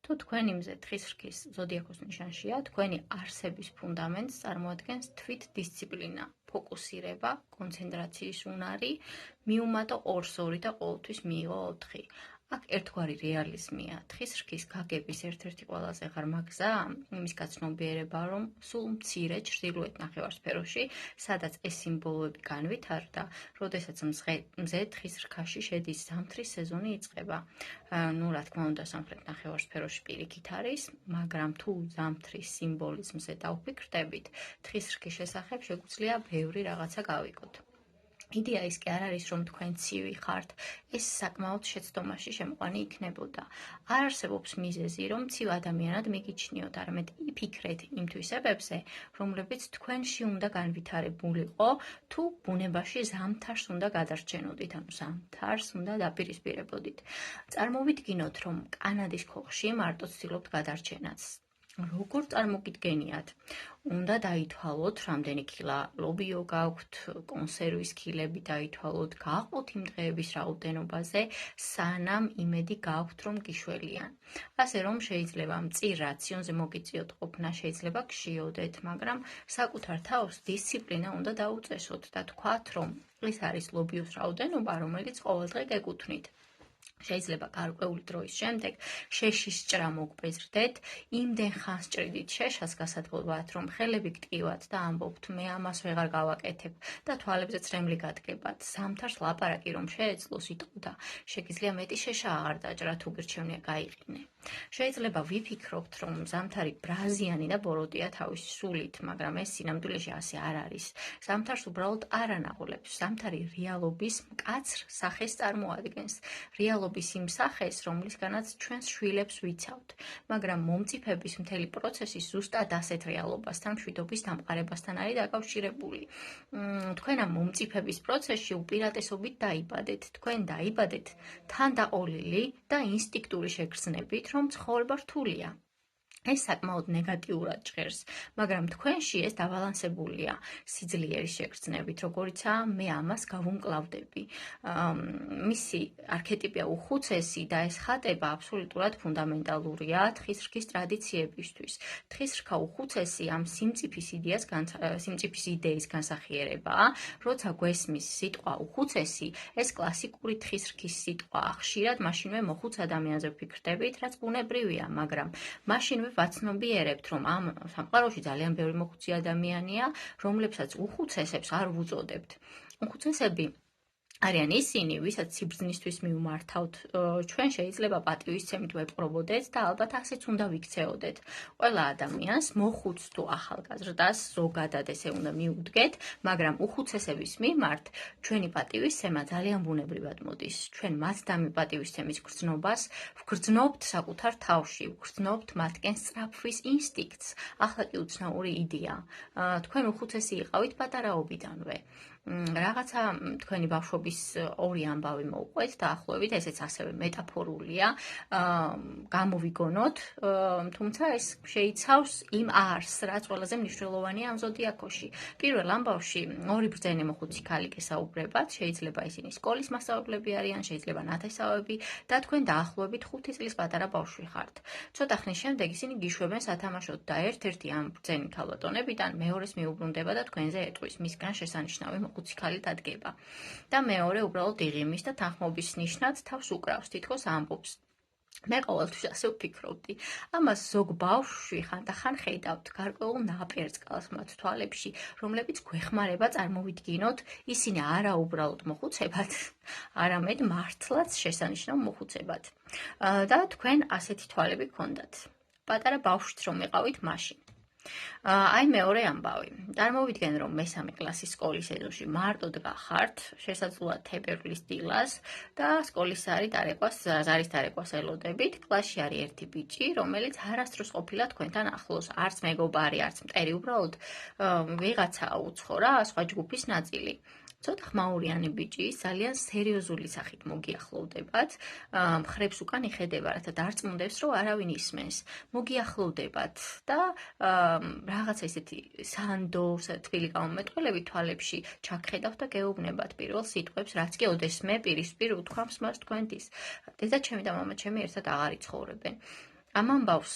თუ თქვენ იმზე თხის რქის ზოდიაქოს ნიშანშია, თქვენი არსების ფუნდამენტს წარმოადგენს თვით დისციპლინა, ფოკუსირება, კონცენტრაციის უნარი, მიუმატო 2-2 და ყოველთვის მიიღო 4. აქ ერთგვარი რეალიზმია. თხის რქის გაგების ერთ-ერთი ყველაზე ღრმა გზა იმის გაცნობიერებაა, რომ სულ მცირე ჩრდილოეთ ნახევარსფეროში, სადაც ეს სიმბოლოები განვითარდა, როდესაც მზე თხის რქაში შედის ზამთრის სეზონი იწყება. რა თქმა უნდა, სამხრეთ ნახევარსფეროში პირიქით არის, მაგრამ თუ ზამთრის სიმბოლიზმზე დავფიქრდებით, თხის რქის შესახებ შეგვიძლია ბევრი რაღაცა გავიგოთ. იდეა ის კი არ არის, რომ თქვენ ცივი ხართ, ეს საკმაოდ შეცდომაში შემყვანი იქნებოდა. არ არსებობს მიზეზი, რომ ცივ ადამიანად მიგიჩნიოთ, არამედ იფიქრეთ იმ თვისებებზე, რომლებიც თქვენში უნდა განვითარებულიყო, თუ ბუნებაში ზამთარს უნდა გადარჩენოდით, ანუ ზამთარს უნდა დაპირისპირებოდით. წარმოვიდგინოთ, რომ კანადის ქოხში მარტო ცდილობთ გადარჩენაც. როგორ წარმოგიდგენიათ? უნდა დაითვალოთ, რამდენი კილა ლობიო გაქვთ, კონსერვის კილები დაითვალოთ, გაყოთ იმ დღეების რაოდენობაზე, სანამ იმედი გაქვთ, რომ გიშველიან. ასე რომ შეიძლება მწირ რაციონზე მოგიწიოთ ყოფნა, შეიძლება გშიოდეთ, მაგრამ საკუთარ თავს დისციპლინა უნდა დაუწესოთ და თქვათ, რომ ეს არის ლობიოს რაოდენობა, რომელიც ყოველდღე გეკუთვნით. შეიძლება გარკვეული დროის შემდეგ შეშის ჭრა მოგბეზრდეთ, იმდენ ხანს ჭრიდით შეშას გასათბობად, რომ ხელები გტკივათ და ამბობთ, მე ამას ვეღარ გავაკეთებ და თვალებზე ცრემლი გადგებათ. ზამთარს ლაპარაკი რომ შეეძლოს იტყოდა, შეგიძლია მეტი შეშა აღარ დაჭრა, თუ გირჩევნია გაიყინე. შეიძლება ვიფიქრობთ, რომ ზამთარი ბრაზიანი და ბოროტია თავისი სულით, მაგრამ ეს სინამდვილეში ასე არ არის. ზამთარს უბრალოდ არ ანაღულებს. ზამთარი რეალობის მკაცრ სახეს წარმოადგენს. რეალობის იმ სახეს, რომლისგანაც ჩვენს შვილებს ვიცავთ, მაგრამ მომწიფების მთელი პროცესი ზუსტად ასეთ რეალობასთან, მშვიდობის დამყარებასთან არის დაკავშირებული. თქვენ ამ მომწიფების პროცესში უპირატესობით დაიბადეთ. თქვენ დაიბადეთ თანდაყოლილი და ინსტინქტური შეგრძნებით, რომ ცხოვრება რთულია. ეს საკმაოდ ნეგატიურად ჭღერს, მაგრამ თქვენში ეს დაბალანსებულია სიძლიერის შეგრძნებით, როგორიცაა მე ამას გავუმკლავდები. მისი არქეტიპია უხუცესი და ეს ხატება აბსოლუტურად ფუნდამენტალურია თხის რქის ტრადიციებისთვის. თხის რქა უხუცესი ამ სიმწიფის იდეის განსახიერებაა, როცა გვესმის სიტყვა უხუცესი, ეს კლასიკური თხის რქის სიტყვაა. ხშირად მაშინვე მოხუც ადამიანზე ვფიქრდებით, რაც ბუნებრივია, მაგრამ მაშინვე ვაცნობიერებთ, რომ ამ სამყაროში ძალიან ბევრი მოხუცი ადამიანია, რომლებსაც უხუცესებს არ ვუწოდებთ. უხუცესები არიან ისინი, ვისაც სიბრძნისთვის მივმართავთ, ჩვენ შეიძლება პატივისცემით ვეპყრობოდეთ და ალბათ ასეც უნდა ვიქცეოდეთ. ყველა ადამიანს, მოხუცს თუ ახალგაზრდას, ზოგადად ესე უნდა მიუდგეთ, მაგრამ უხუცესების მიმართ ჩვენი პატივისცემა ძალიან ბუნებრივად მოდის. ჩვენ მათ დამიპატივისცემის გრძნობას ვგრძნობთ საკუთარ თავში, ვგრძნობთ მათკენ სწრაფვის ინსტინქტს. ახლა კი უცნაური იდეა. თქვენ უხუცესი იყავით პატარაობიდანვე. რაღაცა თქვენი ბავშვობის ორი ამბავი მოუყვეთ და ახლოვებით, ესეც ასევე მეტაფორულია, გამოვიგონოთ, თუმცა ეს შეიცავს იმ არსს, რაც ყველაზე მნიშვნელოვანია ამ ზოდიაქოში. პირველ ამბავში ორი ბრძენი მოხუცი ქალი გესაუბრებათ, შეიძლება ისინი სკოლის მასწავლებლები არიან, შეიძლება ნათესავები და თქვენ დაახლოებით 5 წლის პატარა ბავშვი ხართ. ცოტა ხნის შემდეგ ისინი გიშვებენ სათამაშოდ და ერთ-ერთი ამ ბრძენი ქალბატონებიდან მეორეს მიუბრუნდება და თქვენზე ეტყვის, მისგან შესანიშნავი მოხუცი ქალი დადგება. და მეორე უბრალოდ იღიმის და თანხმობის ნიშნად თავს უკრავს, თითქოს ამბობს. მე ყოველთვის ასე ვფიქრობდი. ამას ზოგ ბავშვი ხანდახან ხედავთ გარკვეულ ნაპერწკალს მათ თვალებში, რომლებიც გვეხმარება წარმოვიდგინოთ, ისინი არა უბრალოდ მოხუცებად, არამედ მართლაც შესანიშნავ მოხუცებად. და თქვენ ასეთი თვალები გქონდათ. პატარა ბავშვიც რომ იყავით მაშინ. აი მეორე ამბავი. წარმოვიდგენ, რომ მესამე კლასის სკოლის ეზოში მარტო დგახართ, შესაძლოა თებერვლის დილას და სკოლის ზარის დარეკვას ელოდებით. კლასში არის ერთი ბიჭი, რომელიც არასდროს ყოფილა თქვენთან ახლოს, არც მეგობარი, არც მტერი, უბრალოდ ვიღაცაა უცხო რა, სხვა ჯგუფის ნაწილი. ცოტა ხმაურიანი ბიჭი ძალიან სერიოზული სახით მოგიახლოვდებათ, მხრებს უკან იხედება, რათა დარწმუნდებს, რომ არავინ ისმენს. მოგიახლოვდებათ და რაღაცა ისეთი სანდო, თბილი გამომეტყველებით თვალებში ჩაგხედავთ და გეუბნებათ პირველ სიტყვებს, რაც კი ოდესმე პირისპირ უთქვამს მას თქვენთვის. დედაჩემი და მამაჩემი ერთად აღარ იცხოვრებენ. ამ ამბავს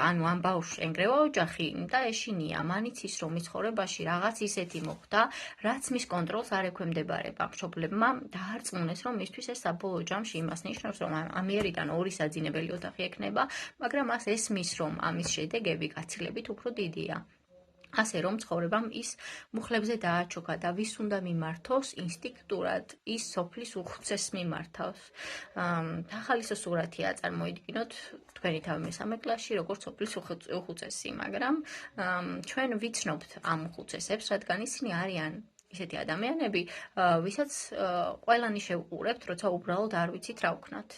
ანუ ამ ბავშვს ენგრევა ოჯახი და ეშინია, მანიც ის რომ მის ცხოვრებაში რაღაც ისეთი მოხდა, რაც მის კონტროლს არ ექვემდებარება. მშობლებმა დაარწმუნეს, რომ მისთვის ეს საბოლოო ჯამში იმას ნიშნავს, რომ ამიერიდან ორი საძინებელი ოთახი ექნება, მაგრამ მას ესმის, რომ ამის შედეგები გაცილებით უფრო დიდია. ასე რომ ცხოვრებამ ის მუხლებზე დააჩოქა და ვის უნდა მიმართოს ინსტინქტურად ის სოფლის უხუცესს მიმართავს. ახალისო სურათია წარმოიდგინოთ თქვენი თავი მესამე კლასში როგორც სოფლის უხუცესი, მაგრამ ჩვენ ვიცნობთ ამ უხუცესებს, რადგან ისინი არიან ისეთი ადამიანები, ვისაც ყველანი შევყურებთ, როცა უბრალოდ არ ვიცით რა ვქნათ.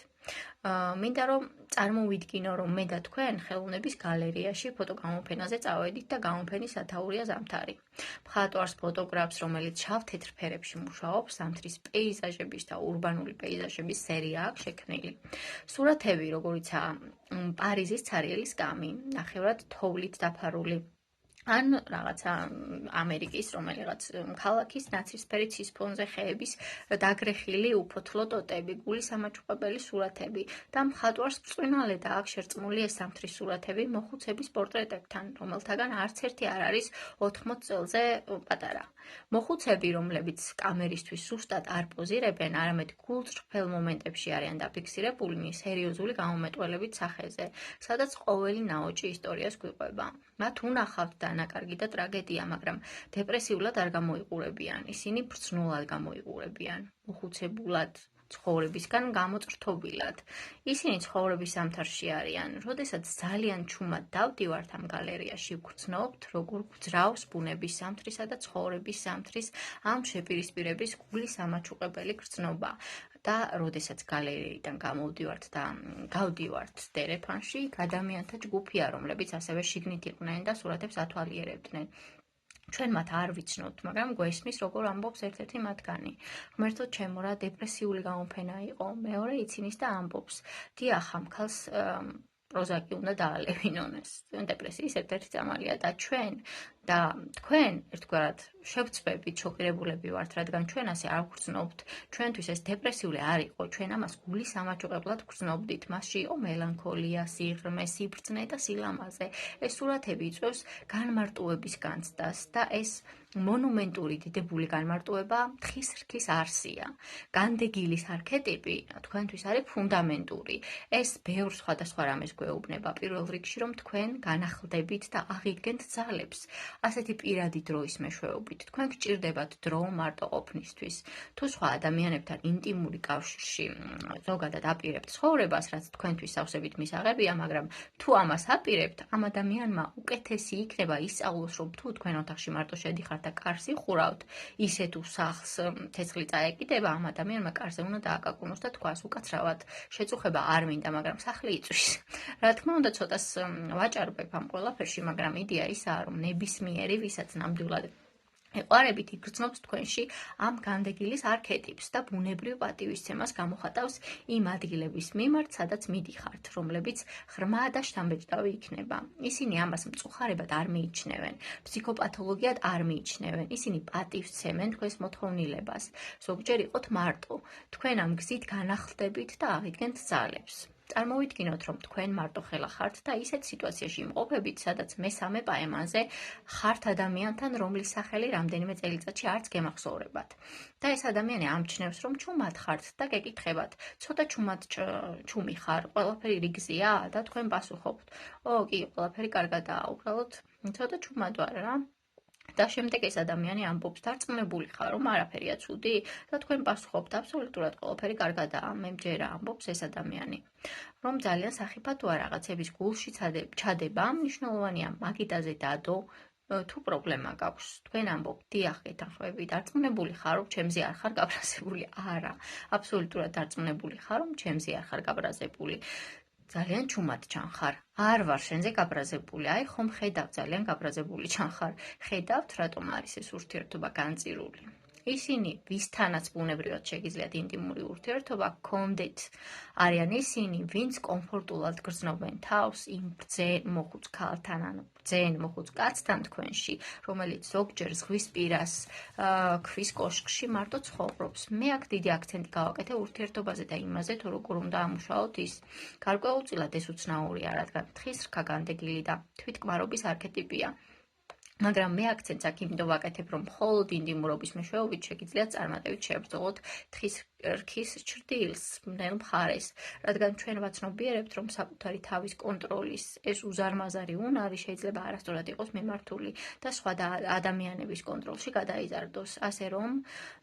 მინდა რომ წარმოვიდგინო, რომ მე და თქვენ ხელოვნების გალერეაში ფოტოგამოფენაზე წავედით და გამოფენის სათაურია ზამთარი. მხატვარს ფოტოგრაფს, რომელიც შავ-თეთრ ფერებში მუშაობს, ზამთრის პეიზაჟების და ურბანული პეიზაჟების სერია აქვს შექმნილი. სურათები, როგორიცაა პარიზის ცარიელის გამი, ნახევრად თოვლით დაფარული, ან რაღაცა ამერიკის რომელიღაც ქალაქის ნაცრისფერი ცის ფონზე ხეების დაგრეხილი უფოთლო ტოტები, გულის ამაჩუყებელი სურათები და მხატვარს ბრწყინვალედ აქვს შერწყმული ეს ზამთრის სურათები მოხუცების პორტრეტებთან, რომელთაგან არც ერთი არ არის 80 წელზე პატარა. მოხუცები, რომლებიც კამერისთვის სუსტად არ პოზირებენ, არამედ გულწრფელ მომენტებში არიან დაფიქსირებულნი სერიოზული გამომეტყველებით სახეზე, სადაც ყოველი ნაოჭი ისტორიას გვიყვება. მათ უნახავთ დანაკარგი და ტრაგედია, მაგრამ დეპრესიულად არ გამოიყურებიან, ისინი ბრძნულად გამოიყურებიან, უხუცებულად, ცხოვრებისგან გამოწრთობილად. ისინი ცხოვრების ზამთარში არიან, როდესაც ძალიან ჩუმად დავდივართ ამ გალერეაში, ვგრძნობთ, როგორ გვძრავს ბუნების ზამთრისა და ცხოვრების ზამთრის ამ შეპირისპირების გულის ამაჩუყებელი გრძნობა. და როდესაც გალერეიდან გამოვდივართ და გავდივართ დერეფანში, ადამიანთა ჯგუფია, რომლებიც ასევე შიგნით იყვნენ და სურათებს ათვალიერებდნენ. ჩვენ მათ არ ვიცნობთ, მაგრამ გვესმის, როგორ ამბობს ერთ-ერთი მათგანი. ღმერთო ჩემო, რა დეპრესიული გამოფენა იყო. მეორე იცინის და ამბობს, დიახ, ამ ქალს პროზაკი უნდა დაალევინონ, ეს დეპრესიის ერთ-ერთი წამალია და ჩვენ და თქვენ ერთგვარად შევწვევით, შოკირებულები ვართ, რადგან ჩვენ ასე არ ვგრძნობთ. ჩვენთვის ეს დეპრესიული არ იყო, ჩვენ ამას გულის ამაჩუყებლად ვგრძნობდით. მასში იყო მელანქოლია, სიღრმე, სიბრძნე და სილამაზე. ეს სურათები იწვევს განმარტუების განცდას და ეს მონუმენტური დიდებული განმარტუება თხის რქის არსია. განდეგილის არქეტიპი თქვენთვის არის ფუნდამენტური. ეს ბევრ სხვადასხვა რამეს გვეუბნება. პირველ რიგში, რომ თქვენ განახლდებით და აღიდგენთ ძალებს. ასეთი პირადი დროის მეშვეობით თქვენ გჭირდებათ დრო მარტო ყოფნისთვის. თუ სხვა ადამიანებთან ინტიმური კავშირში ზოგადად აპირებთ ცხოვრებას, რაც თქვენთვის სავსებით მისაღებია, მაგრამ თუ ამას აპირებთ, ამ ადამიანმა უკეთესი იქნება ისწავლოს, რომ თუ თქვენ ოთახში მარტო შედიხართ და კარს იხურავთ, ისე თუ სახლს ცეცხლი წაეკიდება, ამ ადამიანმა კარზე უნდა დააკაკუნოს და თქვას უკაცრავად შეწუხება არ მინდა, მაგრამ სახლი იწვის. რა თქმა უნდა, ცოტას ვაჭარბებ ამ ყველაფერში, მაგრამ იდეა ისაა, რომ ნებისმიერი, ვისაც ნამდვილად ეყარებით იგრძნობს თქვენში ამ განდეგილის არქეტიპს და ბუნებრივ პატივისცემას გამოხატავს იმ ადგილების მიმართ, სადაც მიდიხართ, რომლებიც ღრმა და შთამბეჭდავი იქნება. ისინი ამას მწუხარებად არ მიიჩნევენ, ფსიქოპათოლოგიად არ მიიჩნევენ, ისინი პატივსცემენ თქვენს მოთხოვნილებას. ზოგჯერ იყოთ მარტო, თქვენ ამ გზით განახლდებით და აღიდგენთ ძალებს. წარმოვიდგინოთ, რომ თქვენ მარტოხელა ხართ და ისეთ სიტუაციაში იმყოფებით, სადაც მესამე პაემანზე ხართ ადამიანთან, რომლის სახელი რამდენიმე წელიწადში არც გემახსოვრებათ. და ეს ადამიანი ამჩნევს, რომ ჩუმად ხართ და გეკითხებათ, ცოტა ჩუმად ჩუმი ხარ, ყველაფერი რიგზია და თქვენ პასუხობთ, კი, ყველაფერი კარგადაა, უბრალოდ ცოტა ჩუმად ვარ რა. და შემდეგ ეს ადამიანი ამბობს, დარწმუნებული ხარ, რომ არაფერია ცუდი და თქვენ პასუხობთ, აბსოლუტურად ყველაფერი კარგადაა, მე მჯერა, ამბობს ეს ადამიანი. რომ ძალიან სახიფათოა რაღაცების გულში ჩადება, მნიშვნელოვანია მაგიდაზე დადო, თუ პრობლემა გაქვს, თქვენ ამბობთ, დიახ, გეთანხმები, დარწმუნებული ხარ, რომ ჩემზე არ ხარ გაბრაზებული? არა, აბსოლუტურად დარწმუნებული ხარ, რომ ჩემზე არ ხარ გაბრაზებული. ძალიან ჩუმად ჩანხარ. არ ვარ შენზე გაბრაზებული. აი ხომ ხედავ ძალიან გაბრაზებული ჩანხარ. ხედავთ, რატომ არის ეს ურთიერთობა განწირული. ისინი, ვისთანაც ბუნებრივად შეგიძლიათ ინტიმური ურთიერთობა გქონდეთ, არიან ისინი, ვინც კომფორტულად გრძნობენ თავს იმ ბრძენ მოხუც ქალთან, ანუ ბრძენ მოხუც კაცთან თქვენში, რომელიც ზოგჯერ ზღვის პირას ქვის კოშკში მარტო ცხოვრობს. მე აქ დიდი აქცენტი გავაკეთე ურთიერთობაზე და იმაზე, თუ როგორ უნდა ამუშაოთ ის. გარკვეულწილად ეს უცნაურია, რადგან თხის რქა განდეგილი და თვითკმარობის არქეტიპია. მაგრამ მე აქცენტს აქ იმიტომ ვაკეთებ, რომ მხოლოდ ინტიმურობის მეშვეობით შეგიძლიათ წარმატებით შეებრძოლოთ თხის რქის ჩრდილს, ნელ მხარეს, რადგან ჩვენ ვაცნობიერებთ, რომ საკუთარი თავის კონტროლის ეს უზარმაზარი უნარი შეიძლება არასწორად იყოს მიმართული და სხვა ადამიანების კონტროლში გადაიზარდოს, ასე რომ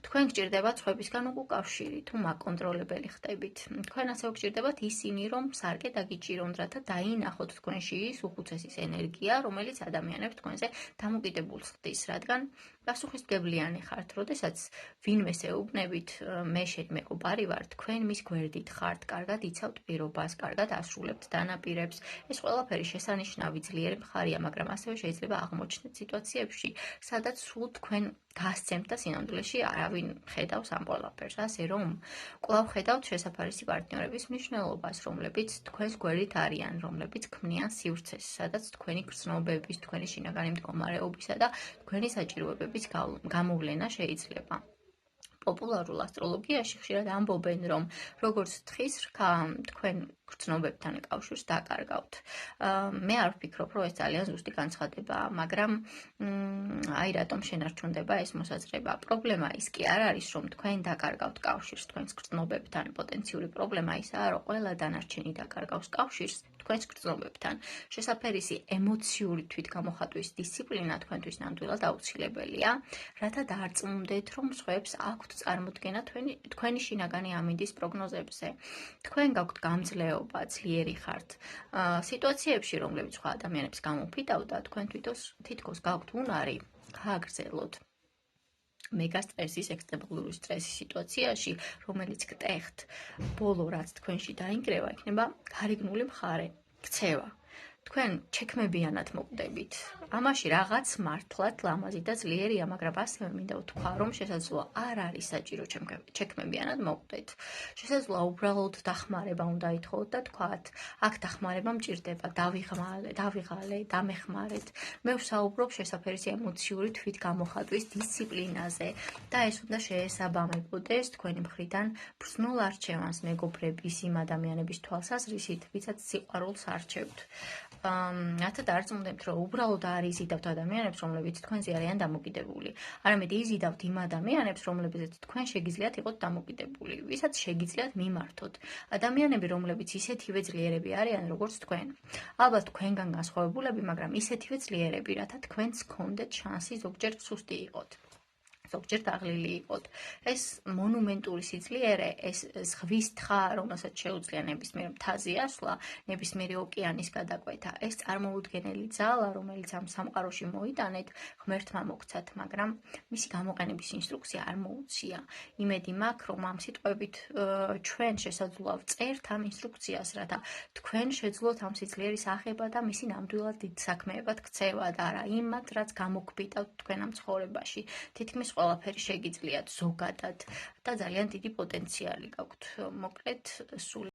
თქვენ გჭირდებათ სხვებისგან უკავშირი, თუ მაკონტროლებელი ხდებით. თქვენ ასევე გჭირდებათ ისინი, რომ სარკე დაგიჭირონ, რათა დაინახოთ თქვენში ის უხუცესის ენერგია, რომელიც ადამიანებს თქვენზე დამოკიდებულს ხდის, რადგან პასუხისმგებლიანი ხართ, როდესაც ვინმეს ეუბნებით, მე შენ მეგობარი ვარ, თქვენ მის გვერდით ხართ, კარგად იცავთ პირობას, კარგად ასრულებთ დანაპირებს. ეს ყველაფერი შესანიშნავი ძლიერი მხარია, მაგრამ ასევე შეიძლება აღმოჩნდეთ სიტუაციებში, სადაც სულ თქვენ გასცემთ და სინამდვილეში არავინ ხედავს ამ ყველაფერს, ასე რომ კვლავ ხედავთ შესაფარისი პარტნიორების მნიშვნელობას, რომლებიც თქვენს გვერდით არიან, რომლებიც ქმნიან სივრცეს, სადაც თქვენი გრძნობების, თქვენი შინაგანი მდგომარეობისა და თქვენი საჭიროებების გამოვლენა შეიძლება. პოპულარულ ასტროლოგიაში ხშირად ამბობენ, რომ როგორც თხის რქა თქვენ გრძნობებთან კავშირს დაკარგავთ. მე არ ვფიქრობ, რომ ეს ძალიან ზუსტი განცხადებაა, მაგრამ აი რატომ შენარჩუნდება ეს მოსაზრება. პრობლემა ის კი არ არის, რომ თქვენ დაკარგავთ კავშირს თქვენს გრძნობებთან. პოტენციური პრობლემა ისაა, რომ ყველა დანარჩენი დაკარგავს კავშირს თქვენს გრძნობებთან. შესაფერისი ემოციური თვითგამოხატვის დისციპლინა თქვენთვის ნამდვილად აუცილებელია, რათა დაარწმუნდეთ, რომ სხვებს აქვთ წარმოდგენა თქვენი შინაგანი ამინდის პროგნოზებზე. თქვენ გაქვთ გამძლეობა, ძლიერი ხართ. სიტუაციებში, რომლებიც სხვა ადამიანებს გამოფიტავდა, თქვენ თითქოს გაქვთ უნარი გააგრძელოთ. მეგასტრესის, ექსტრემალური სტრესის სიტუაციაში, რომელიც გტეხთ, ბოლო რაც თქვენში დაინგრევა, იქნება გარეგნული მხარე, ქცევა. თქვენ ჩექმებიანად მოკვდებით. ამაში რაღაც მართლად ლამაზი და ძლიერია, მაგრამ ასევე მინდა ვთქვა, რომ შესაძლოა არ არის საჭირო ჩექმებიანად მოკვდეთ. შესაძლოა უბრალოდ დახმარება უნდა ითხოვოთ და თქვათ, აქ დახმარება მჭირდება, დავიღალე, დამეხმარეთ. მე ვსაუბრობ შესაფერისი ემოციური თვითგამოხატვის დისციპლინაზე და ეს უნდა შეესაბამებოდეს თქვენი მხრიდან ბრძნულ არჩევანს მეგობრების იმ ადამიანების თვალსაზრისით, ვისაც სიყვარულს არჩევთ. რათა დაარწმუნდებთ, რომ უბრალოდ არ იზიდავთ ადამიანებს, რომლებიც თქვენზე არიან დამოკიდებული. არამედ იზიდავთ იმ ადამიანებს, რომლებზეც თქვენ შეგიძლიათ იყოთ დამოკიდებული, ვისაც შეგიძლიათ მიმართოთ. ადამიანები, რომლებიც ისეთივე ძლიერები არიან, როგორც თქვენ. ალბათ თქვენგან განსხვავებულები, მაგრამ ისეთივე ძლიერები, რათა თქვენც გქონდეთ შანსი ზოგჯერ სუსტი იყოთ. ზოგჯერ დაღლილი იყოთ. ეს მონუმენტური სიძლიერე, ეს ზღვის თხა, რომელსაც შეუძლია ნებისმიერ მთაზე ასვლა, ნებისმიერი ოკეანის გადაკვეთა, ეს წარმოუდგენელი ძალა, რომელიც ამ სამყაროში მოიტანეთ, ღმერთმა მოგცათ, მაგრამ მისი გამოყენების ინსტრუქცია არ მოუწია. იმედი მაქვს, რომ ამ სიტყვებით ჩვენ შესაძლოა ვწერთ ამ ინსტრუქციას, რათა თქვენ შეძლოთ ამ სიძლიერის აღება და მისი ნამდვილად დიდ საქმეებად ქცევა და არა იმად, რაც გამოგვიტავთ თქვენ ამ ცხოვრებაში. თითქმის ყველაფერი შეგიძლიათ ზოგადად და ძალიან დიდი პოტენციალი გაქვთ. მოკლედ, სულ